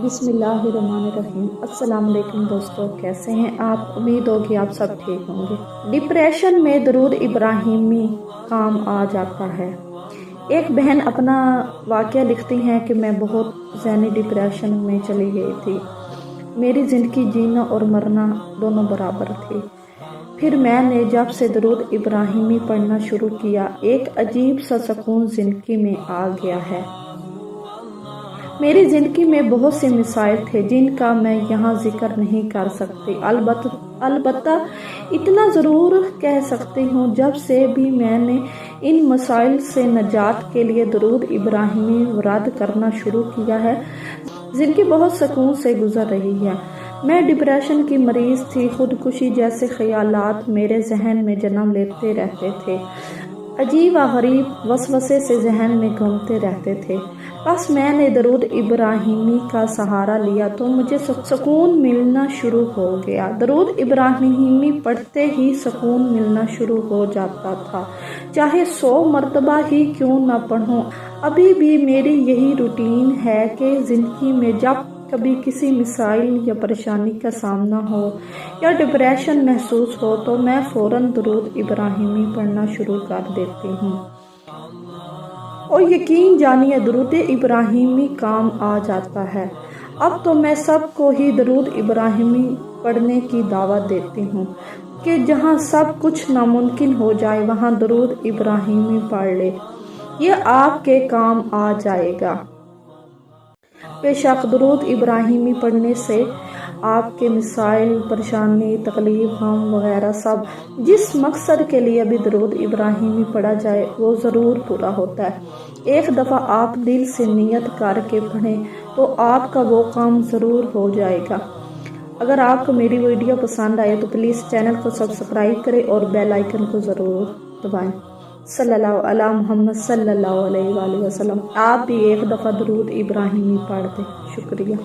بسم اللہ الرحمن الرحیم۔ السلام علیکم دوستو، کیسے ہیں آپ؟ امید ہو کہ آپ سب ٹھیک ہوں گے۔ ڈپریشن میں درود ابراہیمی کام آ جاتا ہے۔ ایک بہن اپنا واقعہ لکھتی ہیں کہ میں بہت ذہنی ڈپریشن میں چلی گئی تھی۔ میری زندگی جینا اور مرنا دونوں برابر تھی۔ پھر میں نے جب سے درود ابراہیمی پڑھنا شروع کیا، ایک عجیب سا سکون زندگی میں آ گیا ہے۔ میری زندگی میں بہت سے مسائل تھے جن کا میں یہاں ذکر نہیں کر سکتی، البتہ اتنا ضرور کہہ سکتی ہوں، جب سے بھی میں نے ان مسائل سے نجات کے لیے درود ابراہیمی ورد کرنا شروع کیا ہے، زندگی بہت سکون سے گزر رہی ہے۔ میں ڈپریشن کی مریض تھی، خودکشی جیسے خیالات میرے ذہن میں جنم لیتے رہتے تھے، عجیب و غریب وسوسے سے ذہن میں گھومتے رہتے تھے۔ بس میں نے درود ابراہیمی کا سہارا لیا تو مجھے سکون ملنا شروع ہو گیا۔ درود ابراہیمی پڑھتے ہی سکون ملنا شروع ہو جاتا تھا، چاہے 100 مرتبہ ہی کیوں نہ پڑھوں۔ ابھی بھی میری یہی روٹین ہے کہ زندگی میں جب کبھی کسی مسائل یا پریشانی کا سامنا ہو یا ڈپریشن محسوس ہو تو میں فوراً درود ابراہیمی پڑھنا شروع کر دیتی ہوں، اور یقین جانیے درود ابراہیمی کام آ جاتا ہے۔ اب تو میں سب کو ہی درود ابراہیمی پڑھنے کی دعوت دیتی ہوں کہ جہاں سب کچھ ناممکن ہو جائے وہاں درود ابراہیمی پڑھ لے، یہ آپ کے کام آ جائے گا۔ بے شک درود ابراہیمی پڑھنے سے آپ کے مسائل، پریشانی، تکلیف، غم وغیرہ سب جس مقصد کے لیے بھی درود ابراہیمی پڑھا جائے وہ ضرور پورا ہوتا ہے۔ ایک دفعہ آپ دل سے نیت کر کے پڑھیں تو آپ کا وہ کام ضرور ہو جائے گا۔ اگر آپ کو میری ویڈیو پسند آئے تو پلیز چینل کو سبسکرائب کریں اور بیل آئیکن کو ضرور دبائیں۔ صلی اللہ علی محمد صلی اللہ علیہ وآلہ وسلم۔ آپ بھی ایک دفعہ درود ابراہیمی پڑھ دیں۔ شکریہ۔